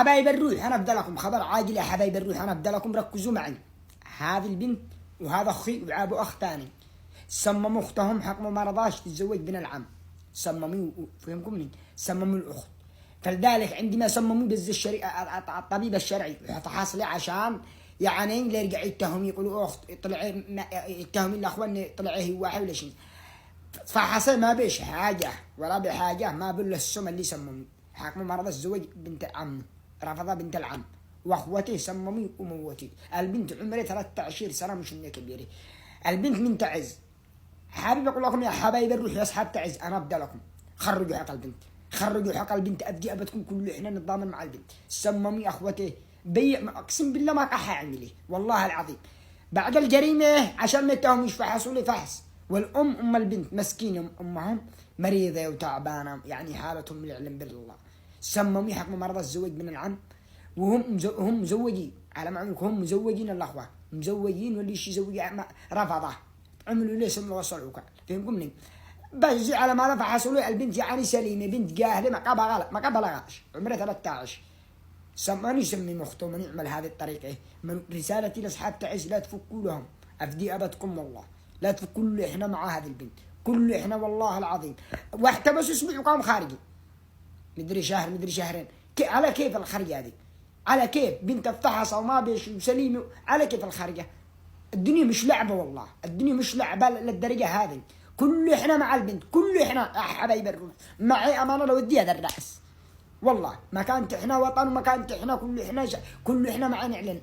حبايب الروح انا ابدا لكم خبر عاجل يا حبايب الروح، انا ابدا لكم، ركزوا معي. هذه البنت وهذا اخي وعابوا اخ ثاني صمموا اختهم حكموا ما رضاش تتزوج بين العم، صمموا فهمكم صمموا الاخت. فلذلك عندما صمموا بز الطبيب الشرعي حاصل عشان يعني لا يرجع يتهم يقولوا اخت طلع يتهم الاخوان طلع هي واحد ولا شيء. فحصل ما بيش حاجه ولا بحاجه، ما بل السم اللي صمموا حكموا ما رضى الزواج بنت عمه، رفضها بنت العم واخوته صمموا وموتي. البنت عمرها 13 سنه مش انها كبيره. البنت من تعز. حابب اقول لكم يا حبايب الروح يا اصحاب تعز، انا ابدا لكم خرجوا حق البنت، خرجوا حق البنت، ابدي ابدكم كل احنا نتضامن مع البنت. صمموا اخوته اقسم بالله ما راح اعمل والله العظيم بعد الجريمه عشان ما يتهموش فحصوا لي فحص. والام ام البنت مسكينه امهم مريضه وتعبانه يعني حالتهم من يعلم بالله. صمموا يحكموا مرضى الزواج من العم وهم هم مزوجين على ما عمرك، هم مزوجين الاخوه مزوجين واللي يزوج رفضه عملوا ليه سموا وصلوا فهمكم بس على ما فحصوا له البنت يعني سليمه، بنت جاهله ما بلغش عمرها 13. سماني يسمي مخته من يعمل هذه الطريقه. من رسالتي لاصحاب تعز لا تفكوا لهم، افدي ابدكم والله لا تفكوا له، احنا مع هذه البنت كل احنا والله العظيم. واحتبسوا اسبوع وقام خارجي مدري شهر مدري شهرين. على كيف الخرجه هذه؟ على كيف بنت افتحص وما بيش وسليمه؟ على كيف الخرجه؟ الدنيا مش لعبه والله، الدنيا مش لعبه للدرجه هذه. كل احنا مع البنت كل احنا يا حبايب الروح، معي امانه لو ودي هذا الراس والله ما كانت احنا وطن وما كانت احنا كل احنا كل احنا معي نعلن.